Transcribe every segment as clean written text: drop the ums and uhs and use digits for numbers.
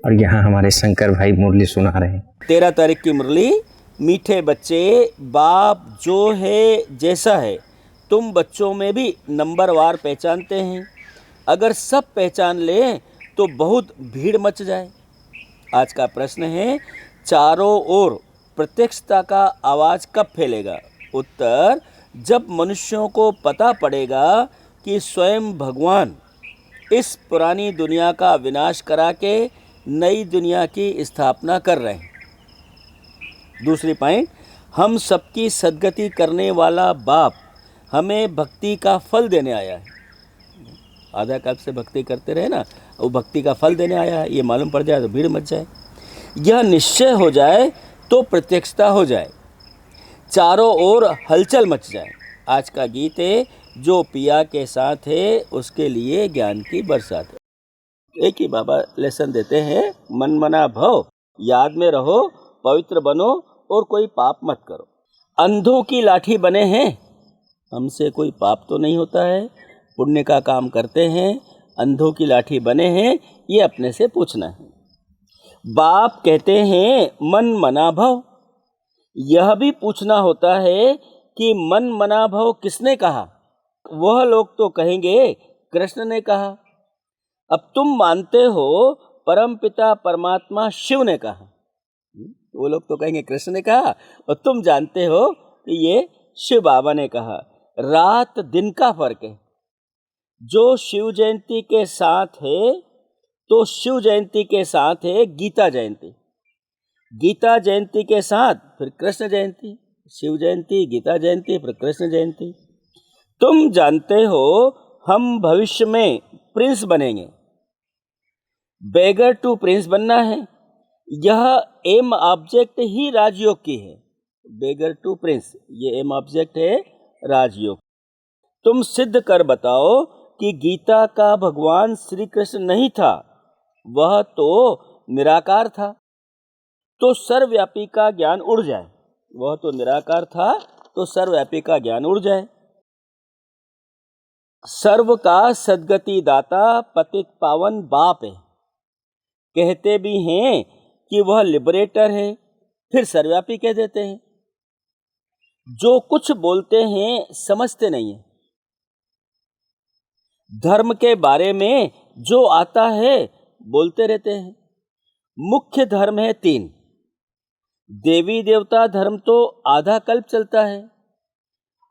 और यहाँ हमारे शंकर भाई मुरली सुना रहे हैं। 13 तारीख की मुरली। मीठे बच्चे, बाप जो है जैसा है तुम बच्चों में भी नंबरवार पहचानते हैं। अगर सब पहचान लें तो बहुत भीड़ मच जाए। आज का प्रश्न है, चारों ओर प्रत्यक्षता का आवाज़ कब फैलेगा? उत्तर, जब मनुष्यों को पता पड़ेगा कि स्वयं भगवान इस पुरानी दुनिया का विनाश करा के नई दुनिया की स्थापना कर रहे हैं। दूसरी पॉइंट, हम सबकी सद्गति करने वाला बाप हमें भक्ति का फल देने आया है। आधा कल्प से भक्ति करते रहे ना, वो भक्ति का फल देने आया है। ये मालूम पड़ जाए तो भीड़ मच जाए, यह निश्चय हो जाए तो प्रत्यक्षता हो जाए, चारों ओर हलचल मच जाए। आज का गीत है, जो पिया के साथ है उसके लिए ज्ञान की बरसात है। एक ही बाबा लेसन देते हैं, मन मना भव, याद में रहो, पवित्र बनो और कोई पाप मत करो। अंधों की लाठी बने हैं, हमसे कोई पाप तो नहीं होता है, पुण्य का काम करते हैं, अंधों की लाठी बने हैं, ये अपने से पूछना है। बाप कहते हैं मन मना भव, यह भी पूछना होता है कि मन मना भव किसने कहा? वह लोग तो कहेंगे कृष्ण ने कहा। अब तुम मानते हो परम पिता परमात्मा शिव ने कहा, वो लोग तो कहेंगे कृष्ण ने कहा, और तुम जानते हो कि ये शिव बाबा ने कहा। रात दिन का फर्क है। जो शिव जयंती के साथ है तो शिव जयंती के साथ है गीता जयंती, गीता जयंती के साथ फिर कृष्ण जयंती, शिव जयंती, गीता जयंती, फिर कृष्ण जयंती। तुम जानते हो हम भविष्य में प्रिंस बनेंगे, बेगर टू प्रिंस बनना है। यह एम ऑब्जेक्ट ही राजयोग की है, बेगर टू प्रिंस, ये एम ऑब्जेक्ट है राजयोग। तुम सिद्ध कर बताओ कि गीता का भगवान श्री कृष्ण नहीं था, वह तो निराकार था, तो सर्वव्यापी का ज्ञान उड़ जाए। वह तो निराकार था तो सर्वव्यापी का ज्ञान उड़ जाए। सर्व का सद्गति दाता पतित पावन बाप है, कहते भी हैं कि वह लिबरेटर है, फिर सर्वव्यापी कह देते हैं। जो कुछ बोलते हैं समझते नहीं है। धर्म के बारे में जो आता है बोलते रहते हैं। मुख्य धर्म है 3। देवी देवता धर्म तो आधा कल्प चलता है।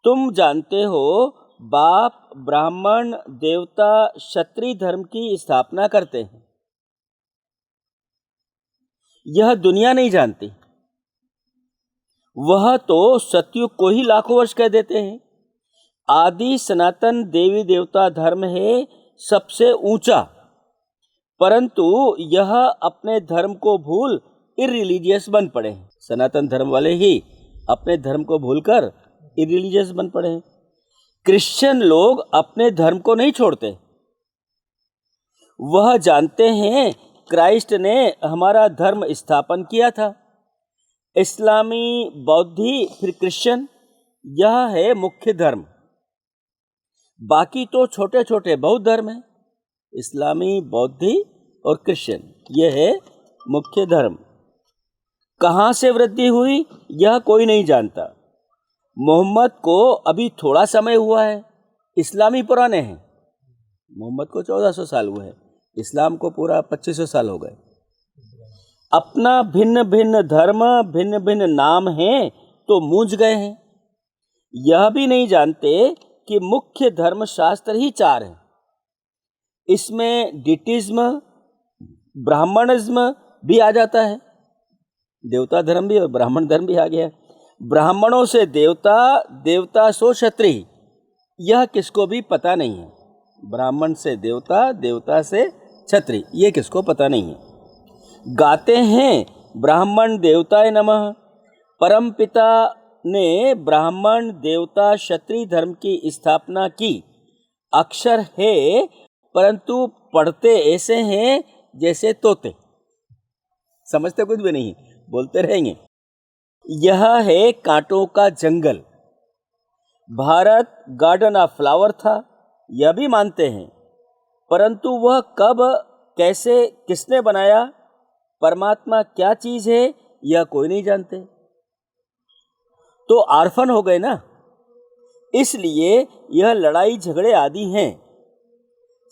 तुम जानते हो बाप ब्राह्मण देवता क्षत्रिय धर्म की स्थापना करते हैं, यह दुनिया नहीं जानती। वह तो सतयुग को ही लाखों वर्ष कह देते हैं। आदि सनातन देवी देवता धर्म है सबसे ऊंचा, परंतु यह अपने धर्म को भूल इररिलीजियस बन पड़े हैं। सनातन धर्म वाले ही अपने धर्म को भूलकर इररिलीजियस बन पड़े हैं। क्रिश्चियन लोग अपने धर्म को नहीं छोड़ते। वह जानते हैं क्राइस्ट ने हमारा धर्म स्थापन किया था। इस्लामी, बौद्धी, फिर क्रिश्चियन, यह है मुख्य धर्म। बाकी तो छोटे छोटे बहुत धर्म हैं। इस्लामी, बौद्धी और क्रिश्चियन, यह है मुख्य धर्म। कहाँ से वृद्धि हुई यह कोई नहीं जानता। मोहम्मद को अभी थोड़ा समय हुआ है, इस्लामी पुराने हैं। मोहम्मद को 1400 साल हुए हैं, इस्लाम को पूरा 2500 साल हो गए। अपना भिन्न भिन्न धर्म, भिन्न भिन्न नाम हैं तो मूंझ गए हैं। यह भी नहीं जानते कि मुख्य धर्म शास्त्र ही 4 हैं। इसमें डिटिज्म, ब्राह्मणिज्म भी आ जाता है। देवता धर्म भी और ब्राह्मण धर्म भी आ गया। ब्राह्मणों से देवता, देवता सो क्षत्रिय, यह किसको भी पता नहीं है। ब्राह्मण से देवता, देवता से क्षत्रिय, ये किसको पता नहीं है। गाते हैं ब्राह्मण देवताय नमः। परम पिता ने ब्राह्मण देवता क्षत्रिय धर्म की स्थापना की। अक्षर है परंतु पढ़ते ऐसे हैं जैसे तोते, समझते कुछ भी नहीं, बोलते रहेंगे। यह है कांटों का जंगल। भारत गार्डन ऑफ फ्लावर था, यह भी मानते हैं, परंतु वह कब, कैसे, किसने बनाया परमात्मा क्या चीज है यह कोई नहीं जानते, तो आर्फन हो गए ना। इसलिए यह लड़ाई झगड़े आदि हैं,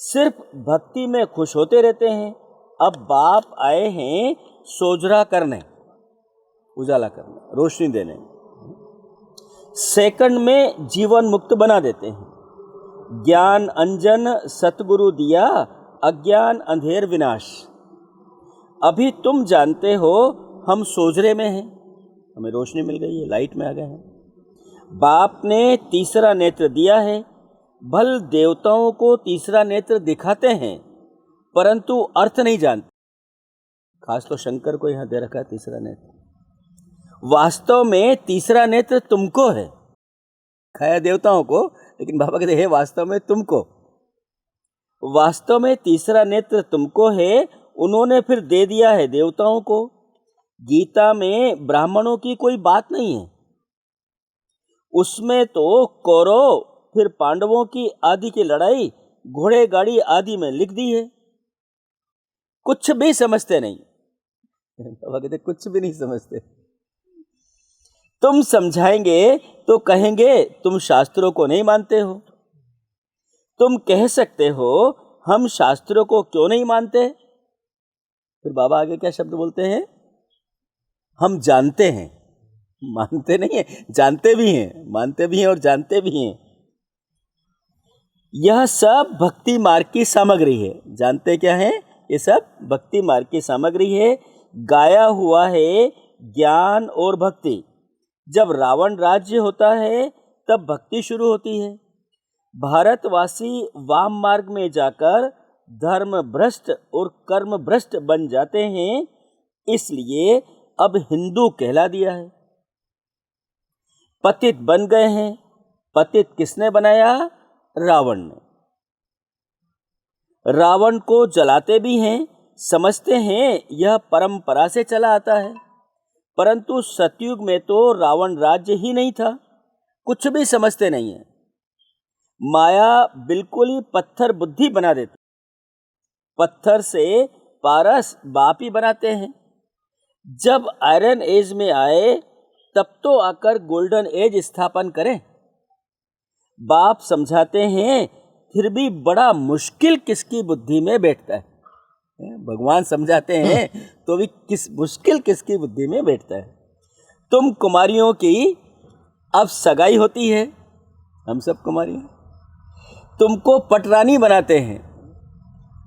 सिर्फ भक्ति में खुश होते रहते हैं। अब बाप आए हैं सोजरा करने, उजाला करने, रोशनी देने, सेकंड में जीवन मुक्त बना देते हैं। ज्ञान अंजन सतगुरु दिया, अज्ञान अंधेर विनाश। अभी तुम जानते हो हम सोजरे में हैं, हमें रोशनी मिल गई है, लाइट में आ गए हैं। बाप ने तीसरा नेत्र दिया है, भल देवताओं को तीसरा नेत्र दिखाते हैं परंतु अर्थ नहीं जानते। खास तो शंकर को यहां दे रखा है तीसरा नेत्र। वास्तव में तीसरा नेत्र तुमको है, खाया देवताओं को, लेकिन बाबा कहते हैं वास्तव में तुमको। वास्तव में तीसरा नेत्र तुमको है, उन्होंने फिर दे दिया है देवताओं को। गीता में ब्राह्मणों की कोई बात नहीं है, उसमें तो कौरव फिर पांडवों की आदि की लड़ाई घोड़े गाड़ी आदि में लिख दी है। कुछ भी समझते नहीं, बाबा कहते कुछ भी नहीं समझते। तुम समझाएंगे तो कहेंगे तुम शास्त्रों को नहीं मानते हो। तुम कह सकते हो हम शास्त्रों को क्यों नहीं मानते, फिर बाबा आगे क्या शब्द बोलते हैं, हम जानते हैं, मानते नहीं है, जानते भी हैं, मानते भी हैं और जानते भी हैं। यह सब भक्ति मार्ग की सामग्री है। जानते क्या है, ये सब भक्ति मार्ग की सामग्री है। गाया हुआ है ज्ञान और भक्ति। जब रावण राज्य होता है तब भक्ति शुरू होती है। भारतवासी वाम मार्ग में जाकर धर्म भ्रष्ट और कर्म भ्रष्ट बन जाते हैं, इसलिए अब हिंदू कहला दिया है। पतित बन गए हैं। पतित किसने बनाया, रावण ने। रावण को जलाते भी हैं, समझते हैं यह परंपरा से चला आता है, परंतु सतयुग में तो रावण राज्य ही नहीं था, कुछ भी समझते नहीं है। माया बिल्कुल ही पत्थर बुद्धि बना देती, पत्थर से पारस बाप ही बनाते हैं। जब आयरन एज में आए तब तो आकर गोल्डन एज स्थापन करें। बाप समझाते हैं फिर भी बड़ा मुश्किल किसकी बुद्धि में बैठता है। भगवान समझाते हैं तो भी मुश्किल किसकी बुद्धि में बैठता है। तुम कुमारियों की अब सगाई होती है, हम सब कुमारी हैं, तुमको पटरानी बनाते हैं,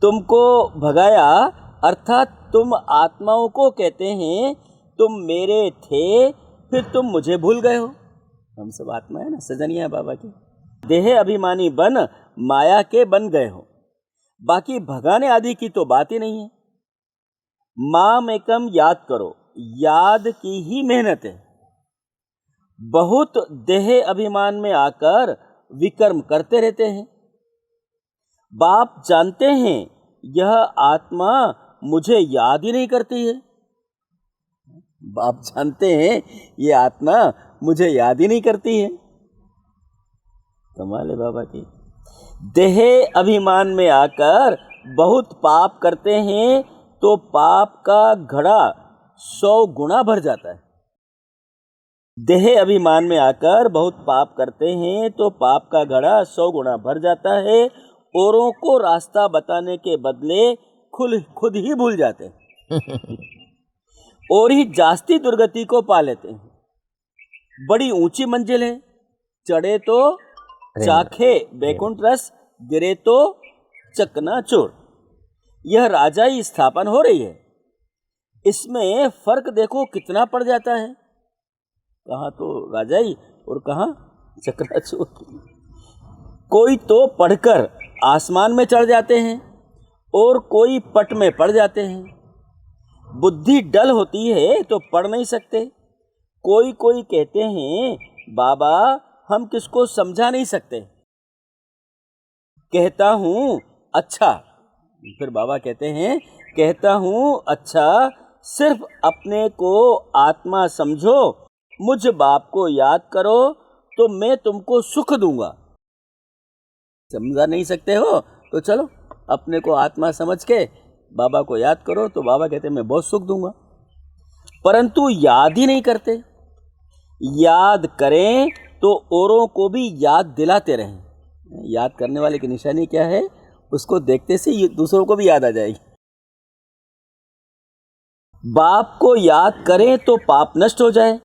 तुमको भगाया, अर्थात तुम आत्माओं को कहते हैं तुम मेरे थे फिर तुम मुझे भूल गए हो। हम सब आत्मा है ना, सजनिया बाबा की। देह अभिमानी बन माया के बन गए हो। बाकी भगाने आदि की तो बात ही नहीं है। माम एकम याद करो, याद की ही मेहनत है। बहुत देह अभिमान में आकर विकर्म करते रहते हैं। बाप जानते हैं यह आत्मा मुझे याद ही नहीं करती है। बाप जानते हैं ये आत्मा मुझे याद ही नहीं करती है। कमाल है बाबा की। देह अभिमान में आकर बहुत पाप करते हैं तो पाप का घड़ा 100 गुना भर जाता है। देह अभिमान में आकर बहुत पाप करते हैं तो पाप का घड़ा 100 गुना भर जाता है। औरों को रास्ता बताने के बदले खुद ही भूल जाते हैं और ही जास्ती दुर्गति को पा लेते हैं। बड़ी ऊंची मंजिल है, चढ़े तो चाखे बैकुंठ रस, गिरे तो चकनाचूर। यह राजाई स्थापन हो रही है, इसमें फर्क देखो कितना पड़ जाता है। कहाँ तो राजाई और कहाँ चकनाचूर। कोई तो पढ़कर आसमान में चढ़ जाते हैं और कोई पट में पड़ जाते हैं। बुद्धि डल होती है तो पढ़ नहीं सकते। कोई कहते हैं बाबा हम किसको समझा नहीं सकते। कहता हूँ अच्छा, फिर बाबा कहते हैं कहता हूँ अच्छा, सिर्फ अपने को आत्मा समझो, मुझ बाप को याद करो तो मैं तुमको सुख दूंगा। समझा नहीं सकते हो तो चलो अपने को आत्मा समझ के बाबा को याद करो तो बाबा कहते मैं बहुत सुख दूंगा, परंतु याद ही नहीं करते। याद करें तो औरों को भी याद दिलाते रहें। याद करने वाले की निशानी क्या है? उसको देखते से दूसरों को भी याद आ जाएगी। बाप को याद करें तो पाप नष्ट हो जाए।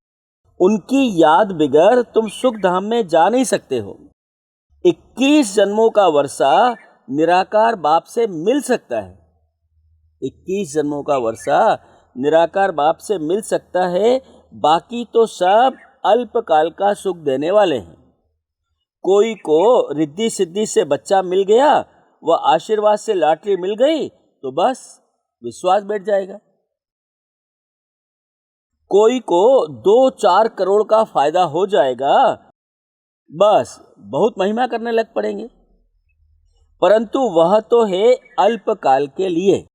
उनकी याद बिगर तुम सुख धाम में जा नहीं सकते हो। 21 जन्मों का वर्षा निराकार बाप से मिल सकता है। 21 जन्मों का वर्षा निराकार बाप से मिल सकता है। बाकी तो सब अल्पकाल का सुख देने वाले हैं। कोई को रिद्धि सिद्धि से बच्चा मिल गया, वह आशीर्वाद से लॉटरी मिल गई तो बस विश्वास बैठ जाएगा। कोई को 2-4 करोड़ का फायदा हो जाएगा, बस बहुत महिमा करने लग पड़ेंगे। परंतु वह तो है अल्पकाल के लिए,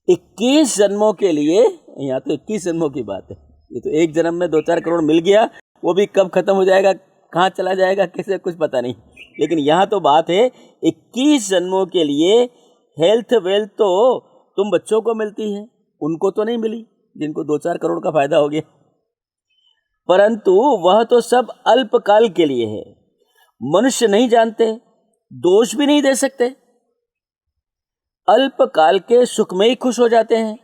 21 जन्मों के लिए। यहाँ तो 21 जन्मों की बात है। ये तो एक जन्म में 2-4 करोड़ मिल गया, वो भी कब खत्म हो जाएगा, कहाँ चला जाएगा, कैसे, कुछ पता नहीं। लेकिन यहाँ तो बात है 21 जन्मों के लिए। हेल्थ वेल्थ तो तुम बच्चों को मिलती है, उनको तो नहीं मिली जिनको 2-4 करोड़ का फायदा हो गया। परंतु वह तो सब अल्पकाल के लिए है। मनुष्य नहीं जानते, दोष भी नहीं दे सकते, अल्पकाल के सुख में ही खुश हो जाते हैं।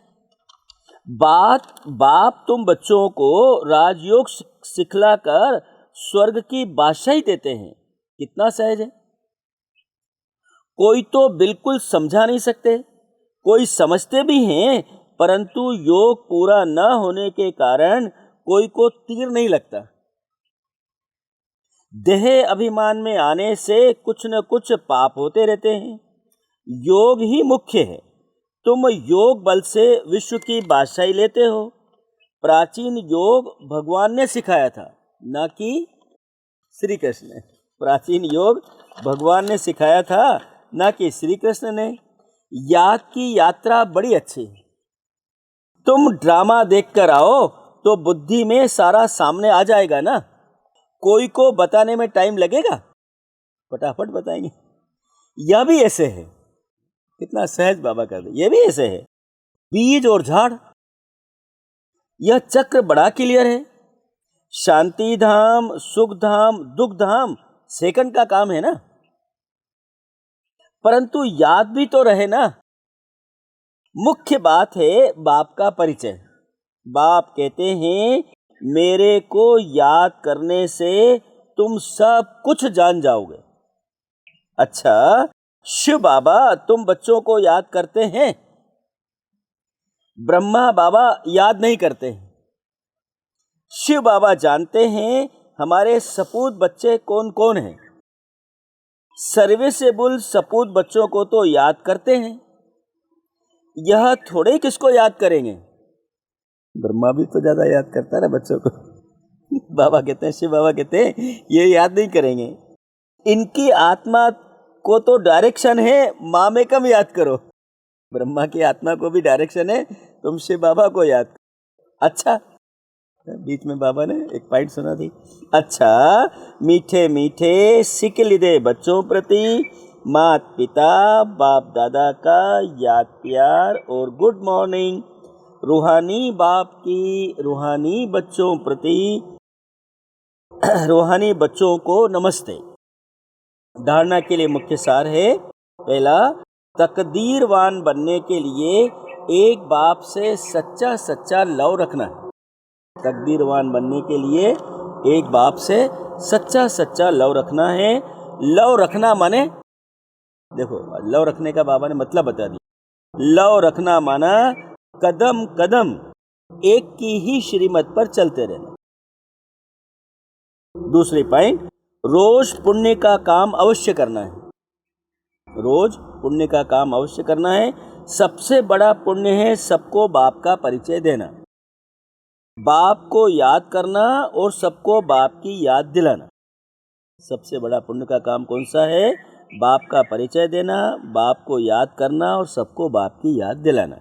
बाप तुम बच्चों को राजयोग सिखलाकर स्वर्ग की बादशाही देते हैं। कितना सहज है। कोई तो बिल्कुल समझा नहीं सकते, कोई समझते भी हैं, परंतु योग पूरा न होने के कारण कोई को तीर नहीं लगता। देह अभिमान में आने से कुछ न कुछ पाप होते रहते हैं। योग ही मुख्य है। तुम योग बल से विश्व की बादशाही लेते हो। प्राचीन योग भगवान ने सिखाया था, न कि श्री कृष्ण ने। प्राचीन योग भगवान ने सिखाया था, न कि श्री कृष्ण ने। याद की यात्रा बड़ी अच्छी है। तुम ड्रामा देखकर आओ तो बुद्धि में सारा सामने आ जाएगा ना। कोई को बताने में टाइम लगेगा, फटाफट बताएंगे। यह भी ऐसे है। कितना सहज बाबा कर दे। यह भी ऐसे है। बीज और झाड़, यह चक्र बड़ा क्लियर है। शांति धाम, सुख धाम, दुख धाम सेकंड का काम है ना। परंतु याद भी तो रहे ना। मुख्य बात है बाप का परिचय। बाप कहते हैं मेरे को याद करने से तुम सब कुछ जान जाओगे। अच्छा, शिव बाबा तुम बच्चों को याद करते हैं, ब्रह्मा बाबा याद नहीं करते हैं। शिव बाबा जानते हैं हमारे सपूत बच्चे कौन कौन हैं। सर्विसेबल सपूत बच्चों को तो याद करते हैं। यह थोड़े किसको याद करेंगे। ब्रह्मा भी तो ज्यादा याद करता है ना बच्चों को। बाबा कहते हैं, शिव बाबा कहते हैं ये याद नहीं करेंगे। इनकी आत्मा को तो डायरेक्शन है, माँ में कम याद करो। ब्रह्मा की आत्मा को भी डायरेक्शन है, तुम शिव बाबा को याद करो। अच्छा, बीच में बाबा ने एक पॉइंट सुना थी। अच्छा, मीठे मीठे सिक लिदे बच्चों प्रति मात पिता बाप दादा का याद प्यार और गुड मॉर्निंग। रूहानी बाप की रूहानी बच्चों प्रति रूहानी बच्चों को नमस्ते। धारणा के लिए मुख्य सार है, पहला, तकदीरवान बनने के लिए एक बाप से सच्चा सच्चा लव रखना है। तकदीरवान बनने के लिए एक बाप से सच्चा सच्चा लव रखना है। लव रखना माने, देखो लव रखने का बाबा ने मतलब बता दिया। लव रखना माना कदम कदम एक की ही श्रीमत पर चलते रहना। दूसरी पॉइंट, रोज पुण्य का काम अवश्य करना है। रोज पुण्य का काम अवश्य करना है। सबसे बड़ा पुण्य है सबको बाप का परिचय देना, बाप को याद करना और सबको बाप की याद दिलाना। सबसे बड़ा पुण्य का काम कौन सा है? बाप का परिचय देना, बाप को याद करना और सबको बाप की याद दिलाना।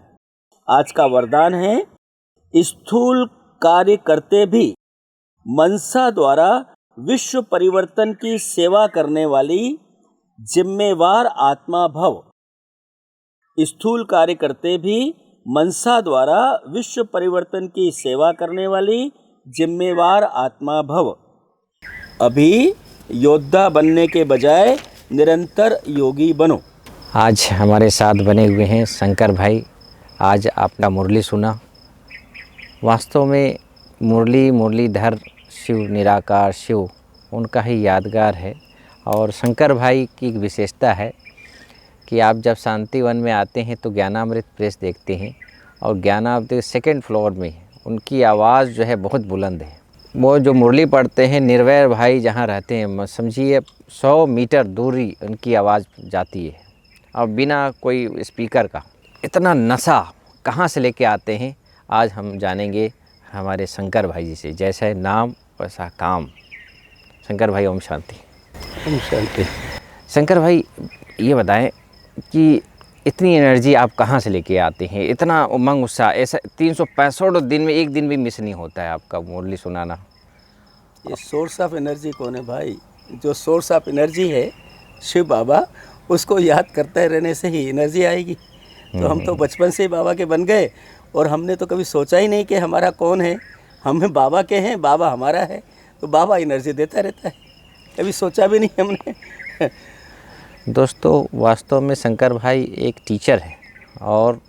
आज का वरदान है, स्थूल कार्य करते भी मनसा द्वारा विश्व परिवर्तन की सेवा करने वाली जिम्मेवार आत्मा भव। स्थूल कार्य करते भी मनसा द्वारा विश्व परिवर्तन की सेवा करने वाली जिम्मेवार आत्मा भव। अभी योद्धा बनने के बजाय निरंतर योगी बनो। आज हमारे साथ बने हुए हैं शंकर भाई। आज आपका मुरली सुना। वास्तव में मुरलीधर शिव निराकार शिव उनका ही यादगार है। और शंकर भाई की एक विशेषता है कि आप जब शांति वन में आते हैं तो ज्ञानामृत प्रेस देखते हैं और ज्ञानामृत सेकंड फ्लोर में उनकी आवाज़ जो है बहुत बुलंद है। वो जो मुरली पढ़ते हैं निर्वैर भाई जहाँ रहते हैं, समझिए 100 मीटर दूरी उनकी आवाज़ जाती है और बिना कोई स्पीकर का। इतना नशा कहाँ से लेके आते हैं, आज हम जानेंगे हमारे शंकर भाई जी से। जैसा है नाम वैसा काम। शंकर भाई ओम शांति। ओम शांति। शंकर भाई ये बताएं कि इतनी एनर्जी आप कहाँ से लेके आते हैं, इतना उमंग उत्साह, ऐसा 365 दिन में एक दिन भी मिस नहीं होता है आपका मुरली सुनाना। ये सोर्स ऑफ एनर्जी कौन है भाई? जो सोर्स ऑफ एनर्जी है शिव बाबा, उसको याद करते रहने से ही एनर्जी आएगी। तो हम तो बचपन से ही बाबा के बन गए और हमने तो कभी सोचा ही नहीं कि हमारा कौन है। हम बाबा के हैं, बाबा हमारा है, तो बाबा एनर्जी देता रहता है। कभी सोचा भी नहीं हमने। दोस्तों वास्तव में शंकर भाई एक टीचर है और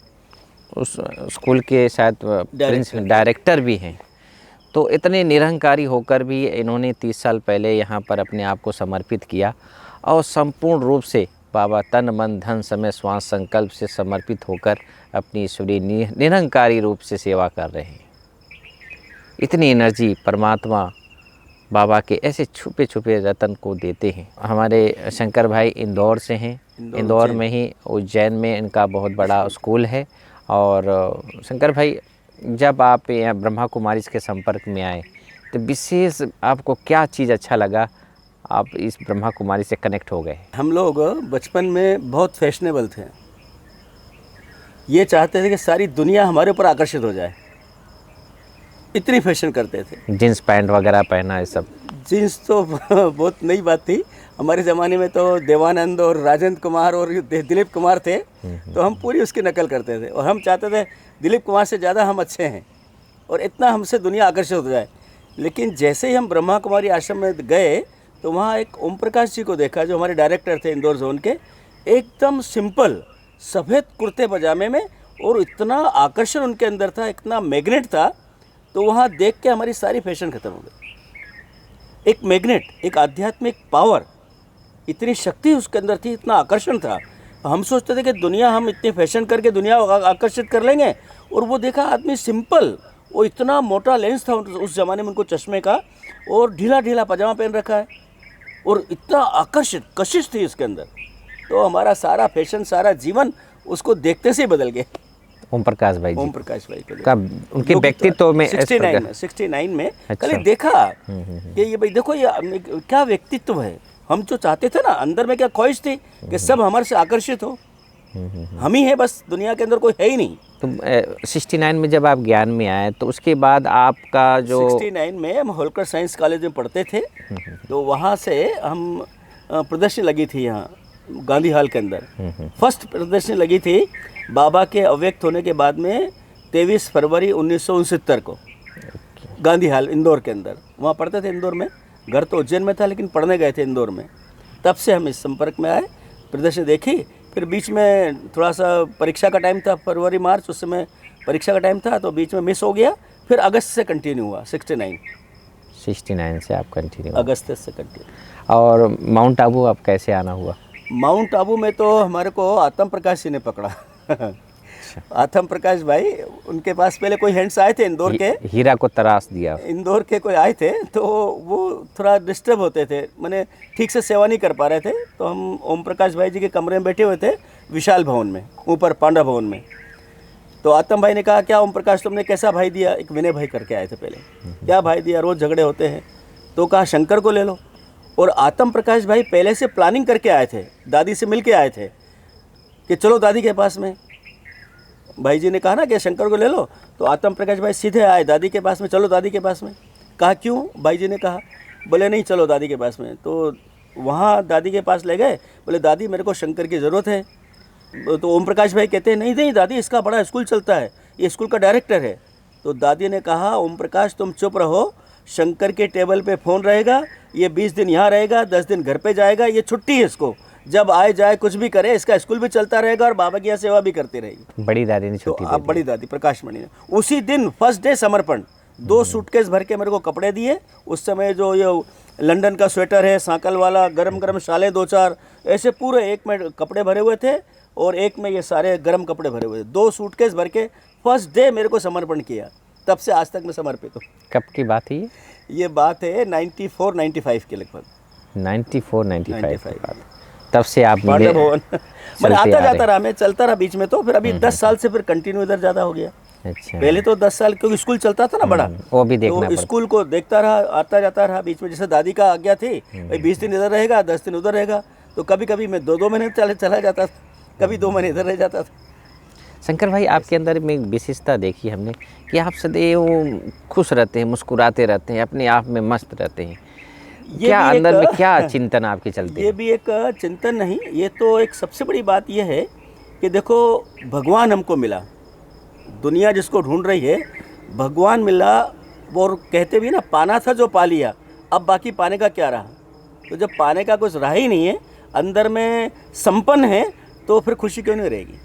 उस स्कूल के शायद डायरेक्टर भी हैं। तो इतने निरहंकारी होकर भी इन्होंने 30 साल पहले यहाँ पर अपने आप को समर्पित किया और संपूर्ण रूप से बाबा तन मन धन समय श्वास संकल्प से समर्पित होकर अपनी ईश्वरीय निरहंकारी रूप से सेवा कर रहे हैं। इतनी एनर्जी परमात्मा बाबा के ऐसे छुपे छुपे रतन को देते हैं। हमारे शंकर भाई इंदौर से हैं। इंदौर में ही उज्जैन में इनका बहुत बड़ा स्कूल है। और शंकर भाई जब आप यहाँ ब्रह्मा कुमारी के संपर्क में आए तो विशेष आपको क्या चीज़ अच्छा लगा, आप इस ब्रह्मा कुमारी से कनेक्ट हो गए? हम लोग बचपन में बहुत फैशनेबल थे। ये चाहते थे कि सारी दुनिया हमारे ऊपर आकर्षित हो जाए, इतनी फैशन करते थे। जीन्स पैंट वगैरह पहना, ये सब। जीन्स तो बहुत नई बात थी हमारे ज़माने में। तो देवानंद और राजेंद्र कुमार और दिलीप कुमार थे, तो हम पूरी उसकी नकल करते थे और हम चाहते थे दिलीप कुमार से ज़्यादा हम अच्छे हैं और इतना हमसे दुनिया आकर्षित हो जाए। लेकिन जैसे ही हम ब्रह्मा कुमारी आश्रम में गए तो वहाँ एक ओम प्रकाश जी को देखा, जो हमारे डायरेक्टर थे इंदौर जोन के। एकदम सिंपल सफ़ेद कुर्ते पजामे में, और इतना आकर्षण उनके अंदर था, इतना मैग्नेट था। तो वहाँ देख के हमारी सारी फैशन ख़त्म हो गई। एक मैग्नेट, एक आध्यात्मिक पावर, इतनी शक्ति उसके अंदर थी, इतना आकर्षण था। हम सोचते थे कि दुनिया, हम इतने फैशन करके दुनिया आकर्षित कर लेंगे, और वो देखा आदमी सिंपल, वो इतना मोटा लेंस था उस ज़माने में उनको चश्मे का, और ढीला ढीला पजामा पहन रखा है, और इतना आकर्षित कशिश थी इसके अंदर। तो हमारा सारा फैशन, सारा जीवन उसको देखते से ही बदल गया। ओम प्रकाश भाई जी। ओम प्रकाश भाई को कब उनके व्यक्तित्व में 69 में कल देखा कि ये भाई देखो ये क्या व्यक्तित्व है। हम जो चाहते थे ना, अंदर में क्या ख्वाहिश थी कि सब हमारे से आकर्षित हो, हम ही है बस, दुनिया के अंदर कोई है ही नहीं। तो 69 में जब आप ज्ञान में आए तो उसके बाद आपका जो 69 में हम होलकर साइंस कॉलेज में पढ़ते थे, तो वहाँ से हम प्रदर्शनी लगी थी यहाँ गांधी हॉल के अंदर। फर्स्ट प्रदर्शनी लगी थी बाबा के अव्यक्त होने के बाद में 23 फरवरी 1969 को गांधी हॉल इंदौर के अंदर। वहाँ पढ़ते थे इंदौर में, घर तो उज्जैन में था लेकिन पढ़ने गए थे इंदौर में। तब से हम इस संपर्क में आए, प्रदर्शनी देखी। फिर बीच में थोड़ा सा परीक्षा का टाइम था, फरवरी मार्च, उस समय परीक्षा का टाइम था, तो बीच में मिस हो गया। फिर अगस्त से कंटिन्यू हुआ, 69 से आप कंटिन्यू, अगस्त से कंटिन्यू। और माउंट आबू आप कैसे आना हुआ? माउंट आबू में तो हमारे को आत्म प्रकाश जी ने पकड़ा। आत्म प्रकाश भाई, उनके पास पहले कोई हैंड्स आए थे इंदौर के, हीरा को तराश दिया। इंदौर के कोई आए थे, तो वो थोड़ा डिस्टर्ब होते थे, मैंने ठीक से सेवा नहीं कर पा रहे थे। तो हम ओम प्रकाश भाई जी के कमरे में बैठे हुए थे विशाल भवन में, ऊपर पांडा भवन में। तो आत्म भाई ने कहा, क्या ओम प्रकाश तुमने कैसा भाई दिया? एक विनय भाई करके आए थे पहले, क्या भाई दिया, रोज़ झगड़े होते हैं। तो कहा शंकर को ले लो। और आत्म प्रकाश भाई पहले से प्लानिंग करके आए थे, दादी से मिल के आए थे कि चलो दादी के पास में। भाई जी ने कहा ना कि शंकर को ले लो, तो आत्म प्रकाश भाई सीधे आए दादी के पास में, चलो दादी के पास में। कहा क्यों? भाई जी ने कहा, बोले नहीं चलो दादी के पास में। तो वहाँ दादी के पास ले गए, बोले दादी मेरे को शंकर की ज़रूरत है। तो ओम प्रकाश भाई कहते हैं नहीं नहीं दादी, इसका बड़ा स्कूल चलता है, ये स्कूल का डायरेक्टर है। तो दादी ने कहा ओम प्रकाश तुम चुप रहो, शंकर के टेबल पे फ़ोन रहेगा, ये 20 दिन यहाँ रहेगा, 10 दिन घर पे जाएगा, ये छुट्टी है इसको, जब आए जाए कुछ भी करे, इसका स्कूल भी चलता रहेगा और बाबा की यहाँ सेवा भी करती रहेगी। बड़ी दादी ने तो छुट्टी अब बड़ी दादी प्रकाशमणि ने उसी दिन फर्स्ट डे समर्पण 2 सूटकेस भर के मेरे को कपड़े दिए। उस समय जो ये लंदन का स्वेटर है सांकल वाला, गरम गरम शाले 2-4 ऐसे पूरे एक में कपड़े भरे हुए थे और एक में ये सारे गरम कपड़े भरे हुए थे। 2 सूटकेस भर के फर्स्ट डे मेरे को समर्पण किया। तब से आज तक मैं समर्पित हूँ। कब की बात है ये बात है 94-95 के लगभग। 94-95 की बात। तब से आप पांडव भवन मैंने चलते आता आ जाता रहे। रहा, मैं चलता रहा बीच में, तो फिर अभी 10 साल से फिर कंटिन्यू इधर ज़्यादा हो गया। अच्छा, पहले तो 10 साल क्योंकि स्कूल चलता था ना बड़ा, वो भी देखना तो पड़ता। स्कूल को देखता रहा, आता जाता रहा। बीच में जैसे दादी का आज्ञा थी भाई 20 दिन इधर रहेगा, 10 दिन उधर रहेगा, तो कभी कभी मैं 2-2 महीने चला जाता था, कभी 2 महीने इधर रह जाता था। शंकर भाई आपके अंदर में एक विशेषता देखी हमने कि आप सदैव खुश रहते हैं, मुस्कुराते रहते हैं, अपने आप में मस्त रहते हैं। ये क्या भी अंदर एक- में क्या चिंतन आपके चलते ये हैं? भी एक चिंतन नहीं, ये तो एक सबसे बड़ी बात ये है कि देखो भगवान हमको मिला, दुनिया जिसको ढूंढ रही है भगवान मिला। और कहते भी ना पाना था जो पा लिया, अब बाकी पाने का क्या रहा। तो जब पाने का कुछ रहा ही नहीं है, अंदर में संपन्न है, तो फिर खुशी क्यों नहीं रहेगी।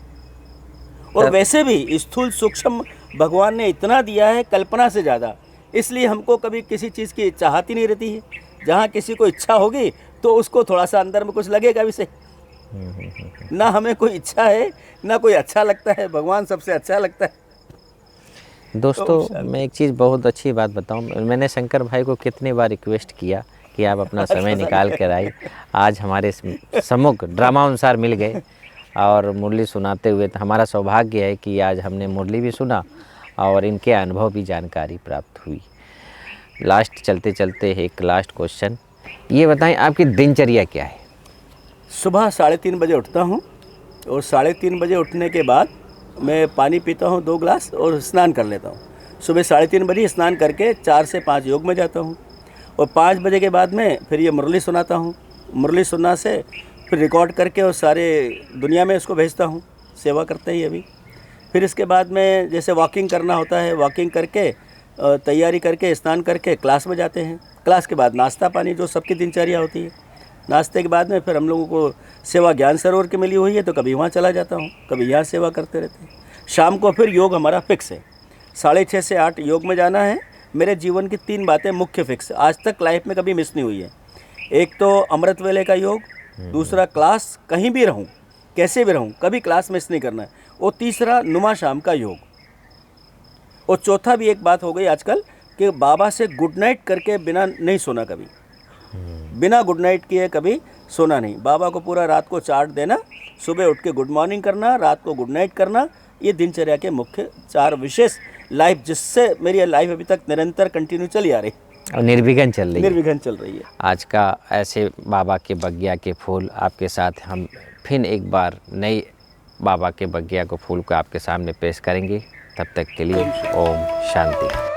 और वैसे भी स्थूल सूक्ष्म भगवान ने इतना दिया है कल्पना से ज़्यादा, इसलिए हमको कभी किसी चीज़ की चाहत ही नहीं रहती है। जहाँ किसी को इच्छा होगी तो उसको थोड़ा सा अंदर में कुछ लगेगा भी सही। ना हमें कोई इच्छा है ना कोई अच्छा लगता है, भगवान सबसे अच्छा लगता है। दोस्तों मैं एक चीज़ बहुत अच्छी बात बताऊं, मैंने शंकर भाई को कितने बार रिक्वेस्ट किया कि आप अपना समय निकाल कर आए। आज हमारे सम्मुख ड्रामा अनुसार मिल गए और मुरली सुनाते हुए, तो हमारा सौभाग्य है कि आज हमने मुरली भी सुना और इनके अनुभव भी जानकारी प्राप्त हुई। लास्ट चलते चलते एक लास्ट क्वेश्चन, ये बताएं आपकी दिनचर्या क्या है? सुबह 3:30 बजे उठता हूँ और 3:30 बजे उठने के बाद मैं पानी पीता हूँ 2 गिलास और स्नान कर लेता हूँ। सुबह 3:30 बजे स्नान करके 4 से 5 योग में जाता हूँ और 5 बजे के बाद में फिर ये मुरली सुनाता हूँ। मुरली सुनना से फिर रिकॉर्ड करके और सारे दुनिया में इसको भेजता हूँ, सेवा करते ही अभी। फिर इसके बाद में जैसे वॉकिंग करना होता है, वॉकिंग करके तैयारी करके स्नान करके क्लास में जाते हैं। क्लास के बाद नाश्ता पानी जो सबकी दिनचर्या होती है। नाश्ते के बाद में फिर हम लोगों को सेवा ज्ञान सरोवर की मिली हुई है, तो कभी वहाँ चला जाता हूँ, कभी यहाँ सेवा करते रहते हैं। शाम को फिर योग हमारा फिक्स है, 6:30 से 8 योग में जाना है। मेरे जीवन की 3 बातें मुख्य फिक्स, आज तक लाइफ में कभी मिस नहीं हुई है। एक तो अमृत वेले का योग, दूसरा क्लास, कहीं भी रहूँ कैसे भी रहूँ कभी क्लास मिस नहीं करना है, और तीसरा नुमा शाम का योग। और चौथा भी एक बात हो गई आजकल कि बाबा से गुड नाइट करके बिना नहीं सोना, कभी बिना गुड नाइट किए कभी सोना नहीं। बाबा को पूरा रात को चार्ट देना, सुबह उठ के गुड मॉर्निंग करना, रात को गुड नाइट करना, ये दिनचर्या के मुख्य 4 विशेष लाइफ, जिससे मेरी लाइफ अभी तक निरंतर कंटिन्यू चली आ रही, और निर्विघ्न चल रही है। निर्विघ्न चल रही है। आज का ऐसे बाबा के बगिया के फूल आपके साथ हम फिर एक बार नई बाबा के बगिया को फूल को आपके सामने पेश करेंगे। तब तक के लिए ओम शांति।